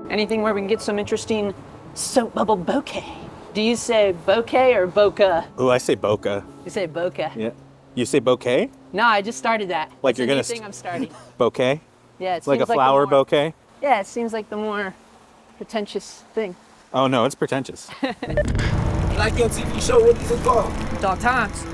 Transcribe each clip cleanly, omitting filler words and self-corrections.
Anything where we can get some interesting soap bubble bokeh. Do you say bokeh or bokeh? Oh, I say bokeh. You say bokeh? Yeah. You say bouquet? No, I just started that. Like you're gonna thing I'm starting. Bouquet? Yeah, it like a seems flower the more, bouquet? Yeah, it seems like the more pretentious thing. Oh no, it's pretentious. Like your TV show, what is it called? Dog Times.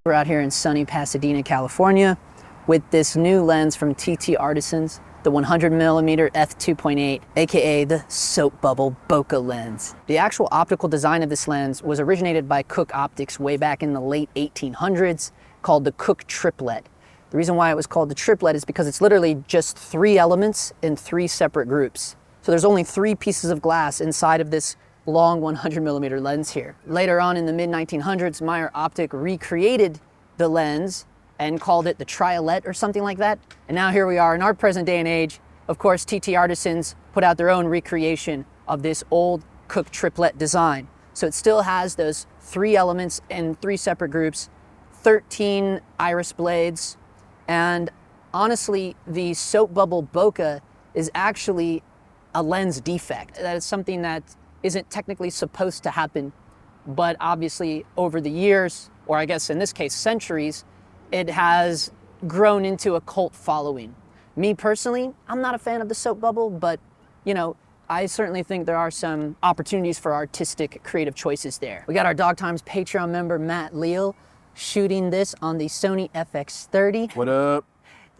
We're out here in sunny Pasadena, California with this new lens from TTARTISANS, the 100mm f2.8, aka the soap bubble bokeh lens. The actual optical design of this lens was originated by Cooke Optics way back in the late 1800s, called the Cooke Triplet. The reason why it was called the triplet is because it's literally just 3 elements in 3 separate groups. So there's only 3 pieces of glass inside of this long 100mm lens here. Later on in the mid-1900s, Meyer-Optik recreated the lens and called it the Triolet or something like that. And now here we are in our present day and age. Of course, TTARTISANS put out their own recreation of this old Cooke Triplet design. So it still has those 3 elements in 3 separate groups, 13 iris blades, and honestly, the soap bubble bokeh is actually a lens defect. That is something that isn't technically supposed to happen, but obviously over the years, or I guess in this case centuries, it has grown into a cult following. Me personally, I'm not a fan of the soap bubble, but you know, I certainly think there are some opportunities for artistic, creative choices there. We got our Dog Times Patreon member, Matt Leal, shooting this on the Sony FX30. What up?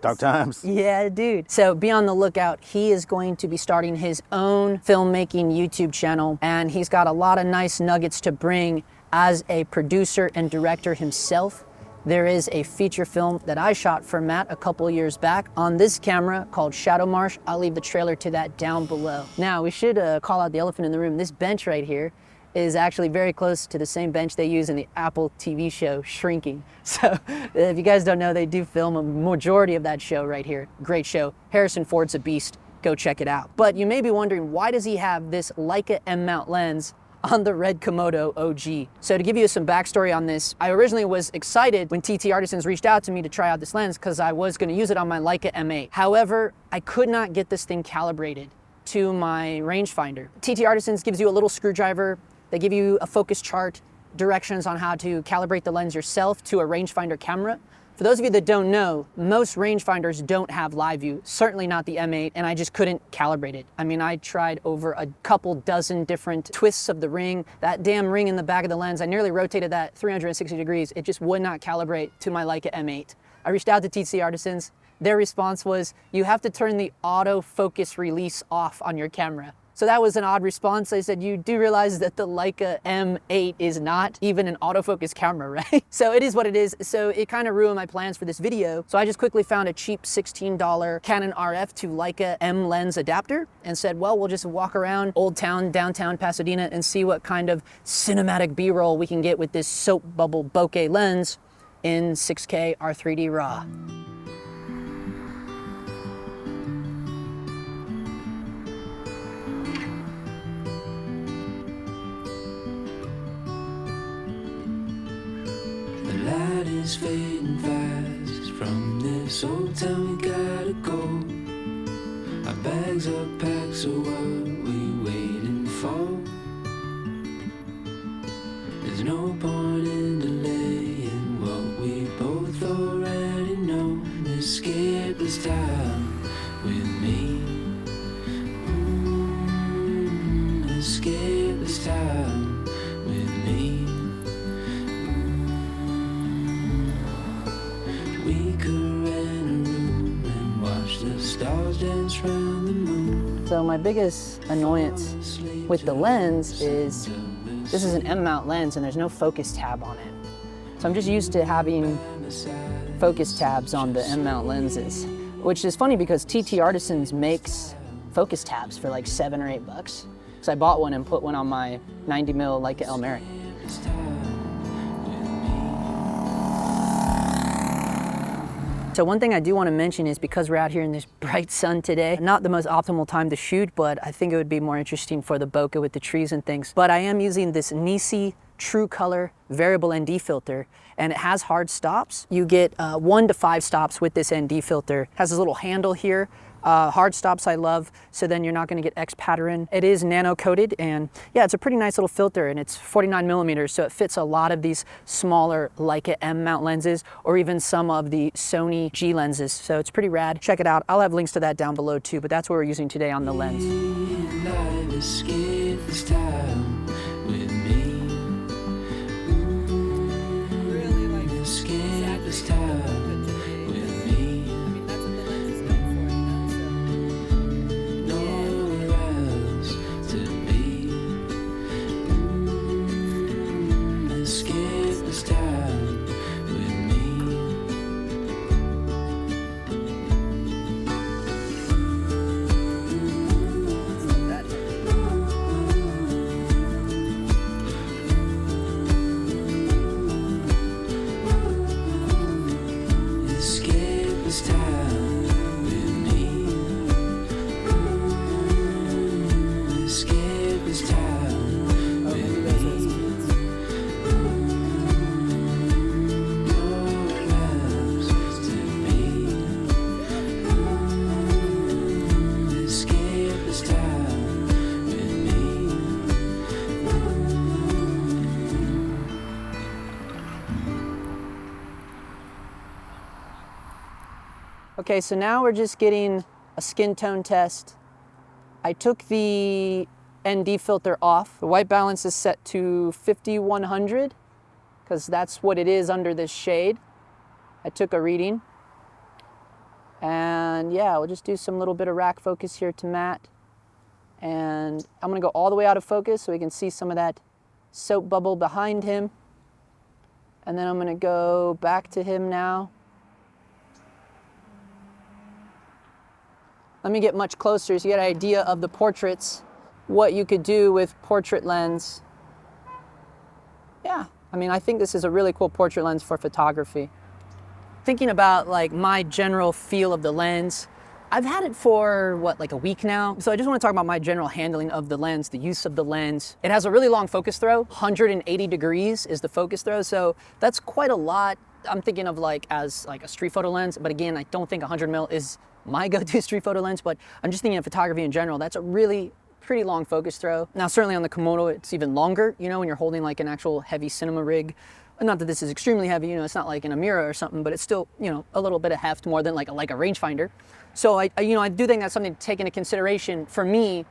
Dog Times. Yeah, dude. So be on the lookout. He is going to be starting his own filmmaking YouTube channel, and he's got a lot of nice nuggets to bring as a producer and director himself. There is a feature film that I shot for Matt a couple years back on this camera called Shadow Marsh. I'll leave the trailer to that down below. Now, we should call out the elephant in the room. This bench right here is actually very close to the same bench they use in the Apple TV show Shrinking. So if you guys don't know, they do film a majority of that show right here. Great show. Harrison Ford's a beast. Go check it out. But you may be wondering, why does he have this Leica M mount lens on the RED Komodo OG? So to give you some backstory on this, I originally was excited when TTARTISANS reached out to me to try out this lens because I was going to use it on my Leica M8. However, I could not get this thing calibrated to my rangefinder. TTARTISANS gives you a little screwdriver. They give you a focus chart, directions on how to calibrate the lens yourself to a rangefinder camera. For those of you that don't know, most rangefinders don't have live view, certainly not the M8, and I just couldn't calibrate it. I mean, I tried over a couple dozen different twists of the ring. That damn ring in the back of the lens, I nearly rotated that 360 degrees. It just would not calibrate to my Leica M8. I reached out to TTARTISANS. Their response was, you have to turn the autofocus release off on your camera. So that was an odd response. They said, you do realize that the Leica M8 is not even an autofocus camera, right? So it is what it is. So it kind of ruined my plans for this video. So I just quickly found a cheap $16 Canon RF to Leica M lens adapter and said, well, we'll just walk around Old Town, downtown Pasadena and see what kind of cinematic B-roll we can get with this soap bubble bokeh lens in 6K R3D RAW. Light is fading fast. From this old town we gotta go. Our bags are packed, so what we waiting for? There's no point in delaying what we both already know. Escape this time with me. Escape this time with me. We could rent a room and watch the stars dance round the moon. So my biggest annoyance with the lens is this is an M mount lens and there's no focus tab on it. So I'm just used to having focus tabs on the M mount lenses, which is funny because TTARTISANS makes focus tabs for like $7 or $8. So I bought one and put one on my 90mm Leica El Mary. So one thing I do want to mention is because we're out here in this bright sun today, not the most optimal time to shoot, but I think it would be more interesting for the bokeh with the trees and things. But I am using this Nisi True Color variable ND filter, and it has hard stops. You get 1 to 5 stops with this ND filter. It has this little handle here Hard stops I love, so then you're not gonna get X pattern. It is nano coated, and yeah, it's a pretty nice little filter, and it's 49 millimeters, so it fits a lot of these smaller Leica M mount lenses, or even some of the Sony G lenses, so it's pretty rad. Check it out. I'll have links to that down below too, but that's what we're using today on the lens. Okay, so now we're just getting a skin tone test. I took the ND filter off. The white balance is set to 5100 because that's what it is under this shade. I took a reading. And yeah, we'll just do some little bit of rack focus here to Matt. And I'm gonna go all the way out of focus so we can see some of that soap bubble behind him. And then I'm gonna go back to him now. Let me get much closer so you get an idea of the portraits, what you could do with portrait lens. Yeah, I mean, I think this is a really cool portrait lens for photography. Thinking about like my general feel of the lens, I've had it for what, like a week now? So I just want to talk about my general handling of the lens, the use of the lens. It has a really long focus throw, 180 degrees is the focus throw, so that's quite a lot. I'm thinking of like as like a street photo lens, but again, I don't think 100 mil is my go-to street photo lens, but I'm just thinking of photography in general. That's a really pretty long focus throw. Now, certainly on the Komodo, it's even longer, you know, when you're holding like an actual heavy cinema rig. Not that this is extremely heavy, you know, it's not like in a mirror or something, but it's still, you know, a little bit of heft more than like a rangefinder. So I do think that's something to take into consideration for me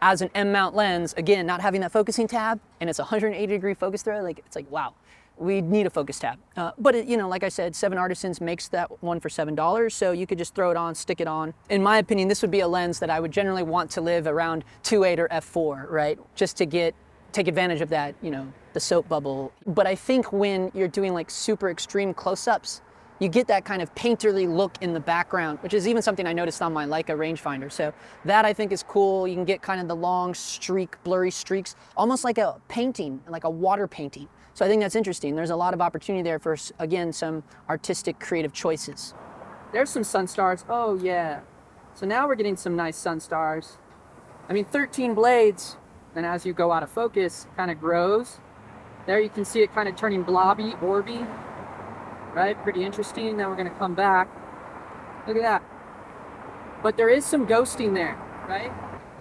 as an M mount lens. Again, not having that focusing tab, and it's 180 degree focus throw, like it's like, wow. We need a focus tab. But it, you know, like I said, TTARTISANS makes that one for $7, so you could just throw it on, stick it on. In my opinion, this would be a lens that I would generally want to live around 2.8 or f4, right? Just to take advantage of that, you know, the soap bubble. But I think when you're doing like super extreme close-ups, you get that kind of painterly look in the background, which is even something I noticed on my Leica rangefinder. So that I think is cool. You can get kind of the long streak, blurry streaks, almost like a painting, like a water painting. So I think that's interesting. There's a lot of opportunity there for, again, some artistic, creative choices. There's some sun stars. Oh yeah. So now we're getting some nice sun stars. I mean, 13 blades, and as you go out of focus, it kind of grows. There you can see it kind of turning blobby, orby, right? Pretty interesting. Now we're gonna come back. Look at that. But there is some ghosting there, right?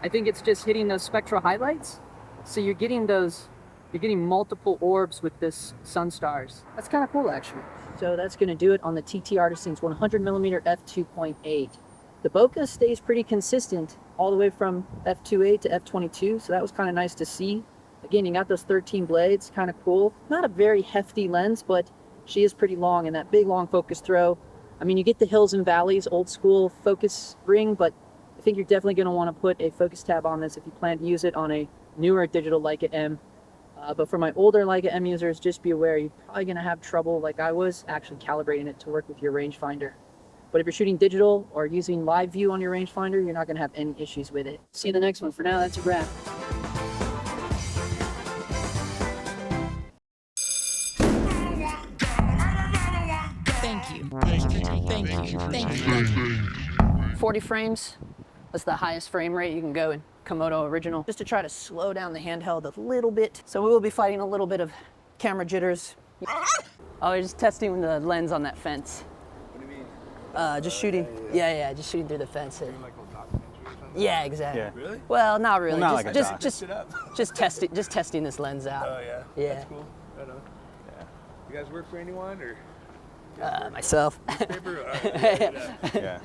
I think it's just hitting those spectral highlights. So you're getting multiple orbs with this sun stars. That's kind of cool, actually. So that's gonna do it on the TTARTISANS 100mm f2.8. The bokeh stays pretty consistent all the way from f2.8 to f22, so that was kind of nice to see. Again, you got those 13 blades, kind of cool. Not a very hefty lens, but she is pretty long, and that big long focus throw. I mean, you get the hills and valleys, old school focus ring, but I think you're definitely gonna wanna put a focus tab on this if you plan to use it on a newer digital Leica M. But for my older Leica M users, just be aware, you're probably gonna have trouble, like I was, actually calibrating it to work with your rangefinder. But if you're shooting digital or using live view on your rangefinder, you're not gonna have any issues with it. See you in the next one. For now, that's a wrap. Thank you. 40 frames, that's the highest frame rate you can go in Komodo original, just to try to slow down the handheld a little bit. So we will be fighting a little bit of camera jitters. Oh, we're just testing the lens on that fence. What do you mean? Just shooting. Yeah, just shooting through the fence here. Yeah, exactly. Yeah. Really? Well, not really. Well, not just, like a just, doc. just, just testing this lens out. Oh yeah. Yeah. That's cool. Right on. Yeah. You guys work for anyone or? Myself. Paper? All right. Yeah.